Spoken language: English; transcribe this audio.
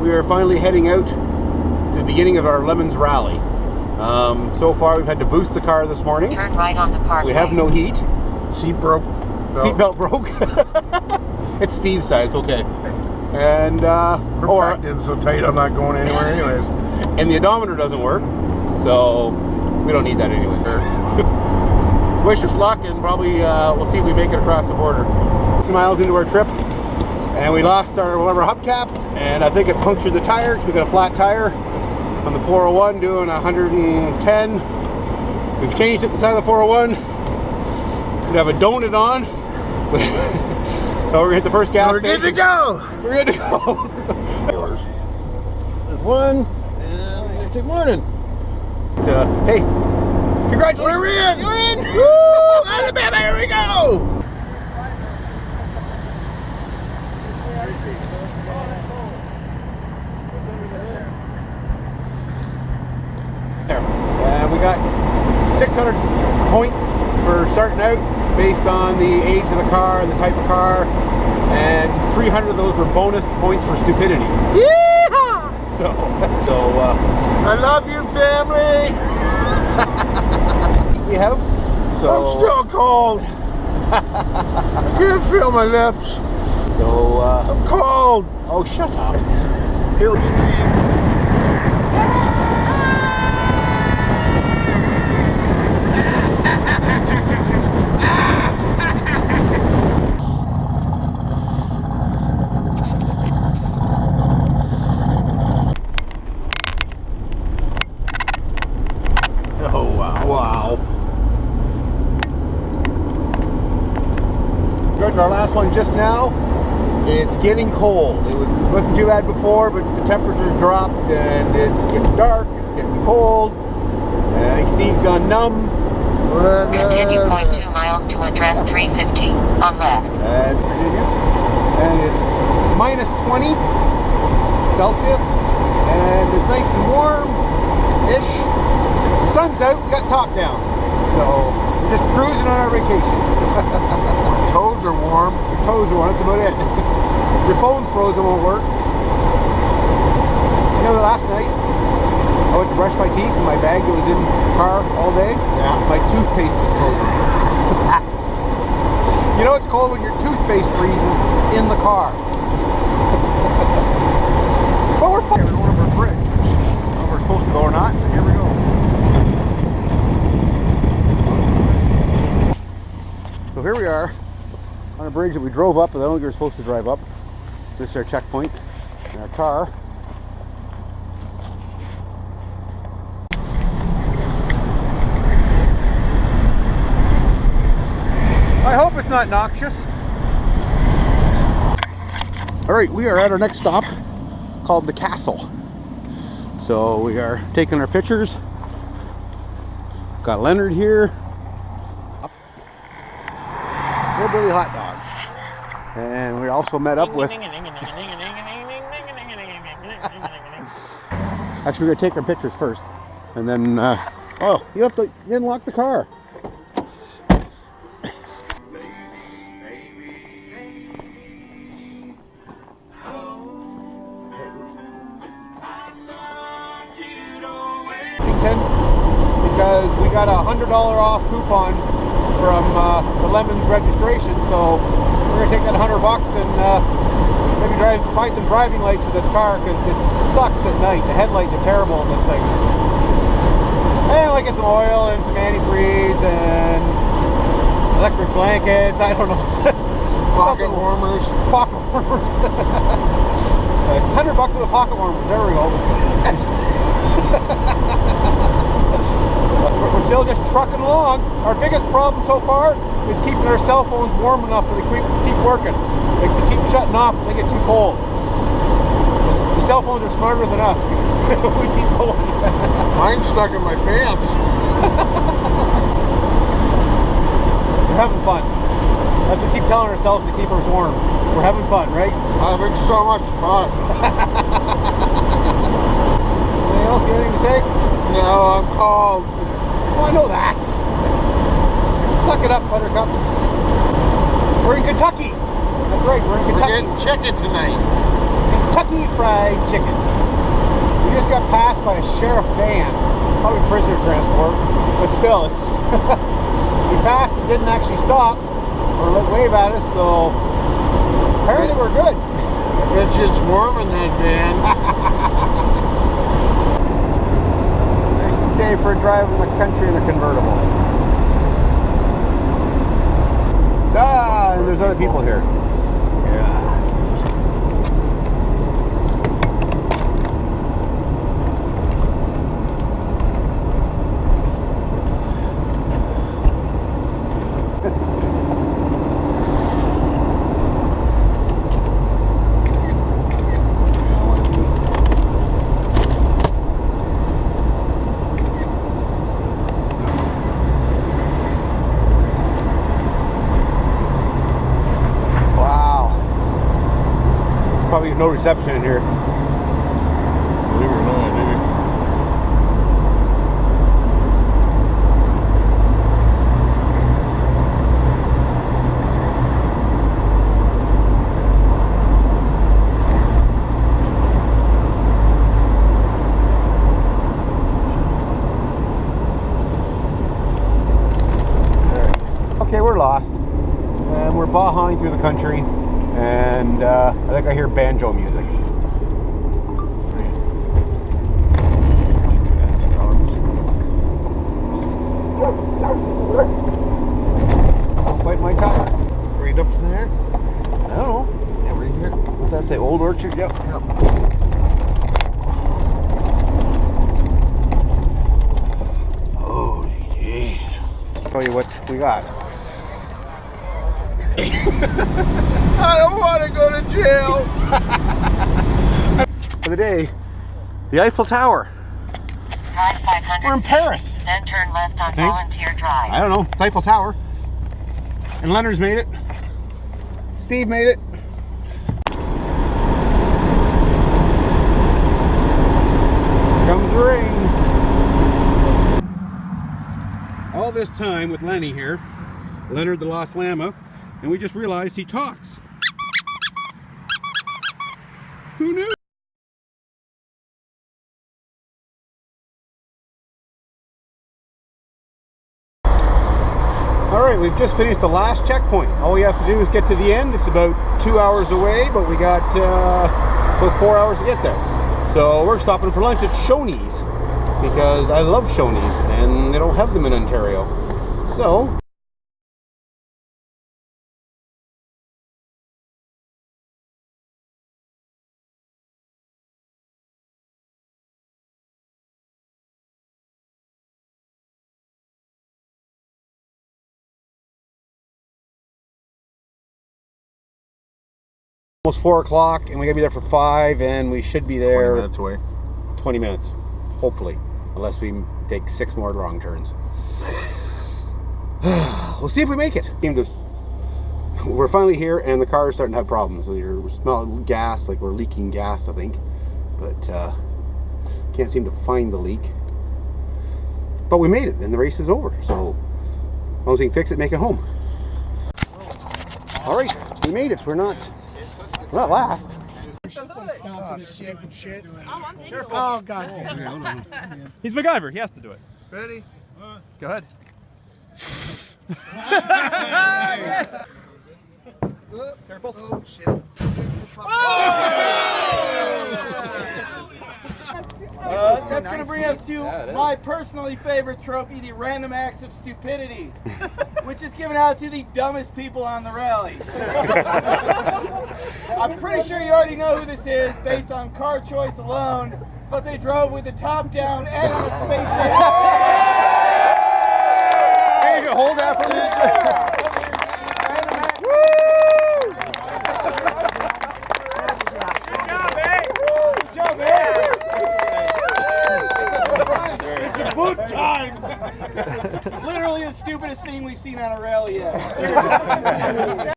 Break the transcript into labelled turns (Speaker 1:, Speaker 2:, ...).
Speaker 1: we are finally heading out to the beginning of our Lemons Rally. So far we've had to boost the car this morning.
Speaker 2: Turn right on the parkway.
Speaker 1: We have no heat.
Speaker 3: Seat broke.
Speaker 1: Seatbelt broke. It's Steve's side, it's okay. And
Speaker 3: We're packed in so tight I'm not going anywhere anyways.
Speaker 1: And the odometer doesn't work, so we don't need that anyways. Wish us luck, and probably we'll see if we make it across the border. 6 miles into our trip, and we lost one of our hubcaps, and I think it punctured the tire, because we got a flat tire on the 401 doing 110. We've changed it inside the 401. We have a donut on. So we're gonna hit the first gas station.
Speaker 3: We're good to go.
Speaker 1: We're good to go. There's one. And good morning. Hey, congratulations.
Speaker 3: We're in.
Speaker 1: You're in.
Speaker 3: Woo! Alabama, here we go.
Speaker 1: And we got 600 points for starting out based on the age of the car and the type of car, and 300 of those were bonus points for stupidity.
Speaker 3: Yeehaw!
Speaker 1: So
Speaker 3: I love you, family.
Speaker 1: we have. So
Speaker 3: I'm still cold. I can't feel my lips.
Speaker 1: So
Speaker 3: I'm cold.
Speaker 1: oh, shut up.
Speaker 3: Here.
Speaker 1: Oh wow! Wow. Going to our last one just now. It's getting cold. It wasn't too bad before, but the temperatures dropped and it's getting dark. It's getting cold. I think Steve's gone numb.
Speaker 2: Continue 0.2 miles to address 350 on left.
Speaker 1: And Virginia. And it's minus 20 Celsius. And it's nice and warm-ish. The sun's out, we got top down. So we're just cruising on our vacation.
Speaker 3: Toes are warm.
Speaker 1: Your toes are warm, that's about it. Your phone's frozen, won't work. You know, last night I went to brush my teeth and my bag that was in the car all day, my toothpaste was frozen. You know it's cold when your toothpaste freezes in the car. But we're fine. We're going over a bridge, which I don't know if we're supposed to go or not. So here we go. So here we are on a bridge that we drove up, but I don't think we were supposed to drive up. This is our checkpoint in our car. I hope it's not noxious. All right, we are at our next stop called the Castle. So we are taking our pictures. Got Leonard here. Hillbilly hot dogs. And we also met up with... Actually, we're gonna take our pictures first. And then, oh, you didn't lock the car. Because we got a $100 off coupon from the Lemons registration, so we're gonna take that $100 and maybe buy some driving lights for this car, because it sucks at night. The headlights are terrible in this thing. And I get some oil and some antifreeze and electric blankets. I don't know.
Speaker 3: Pocket warmers.
Speaker 1: Pocket warmers. $100 for the pocket warmers. There we go. We're still just trucking along. Our biggest problem so far is keeping our cell phones warm enough that they keep working. They keep shutting off when they get too cold. The cell phones are smarter than us because we keep going.
Speaker 3: Mine's stuck in my pants.
Speaker 1: We're having fun. That's what we keep telling ourselves to keep us warm. We're having fun, right?
Speaker 3: Having so much fun.
Speaker 1: Anything else? You have anything to say?
Speaker 3: No, I'm cold.
Speaker 1: Oh, I know that. Suck it up, Buttercup. We're in Kentucky. That's right, we're in
Speaker 3: We're
Speaker 1: Kentucky.
Speaker 3: getting chicken tonight.
Speaker 1: Kentucky Fried Chicken. We just got passed by a sheriff van, probably prisoner transport, but still, it's we passed and didn't actually stop or wave at us, so apparently we're good.
Speaker 3: It's just warm in that van.
Speaker 1: Nice day for driving the country in a convertible. Ah, and there's other people here. Yeah. Probably no reception in here.
Speaker 3: Believe it or not, maybe.
Speaker 1: Okay, we're lost. And we're bahing through the country. And I think I hear banjo music. Quite my tire.
Speaker 3: Right up there?
Speaker 1: I don't know.
Speaker 3: Yeah, right here.
Speaker 1: What's that say? Old Orchard? Yep. Holy jeez. Tell you what we got.
Speaker 3: I don't want to go to jail.
Speaker 1: For the day, the Eiffel Tower.
Speaker 2: Drive 500
Speaker 1: We're in
Speaker 2: feet,
Speaker 1: Paris.
Speaker 2: then turn left on
Speaker 1: think.
Speaker 2: Volunteer Drive.
Speaker 1: I don't know. It's Eiffel Tower. And Leonard's made it. Steve made it. Comes the rain. All this time with Lenny here, Leonard the Lost Llama, and we just realized he talks. Who knew? Alright, we've just finished the last checkpoint. All we have to do is get to the end. It's about 2 hours away, but we got about 4 hours to get there. So we're stopping for lunch at Shoney's, because I love Shoney's, and they don't have them in Ontario. So almost 4 o'clock, and we gotta be there for 5, and we should be there
Speaker 3: 20 minutes away.
Speaker 1: 20 minutes, hopefully, unless we take 6 more wrong turns. We'll see if we make it. We're finally here, and the car is starting to have problems. So we're smelling gas, like we're leaking gas, I think, but can't seem to find the leak. But we made it, and the race is over. So as long as we can fix it, make it home. All right, we made it. We're not last.
Speaker 3: Oh, God damn.
Speaker 4: He's MacGyver. He has to do it.
Speaker 3: Ready?
Speaker 4: Go ahead.
Speaker 3: Yes.
Speaker 4: Careful.
Speaker 3: Oh, shit.
Speaker 5: That's going to bring us to my personally favorite trophy, the Random Acts of Stupidity, which is given out to the dumbest people on the rally. I'm pretty sure you already know who this is based on car choice alone, but they drove with the top down and on a space station.
Speaker 1: Hey, you can hold that for me.
Speaker 5: Boot time! Literally the stupidest thing we've seen on a rally yet.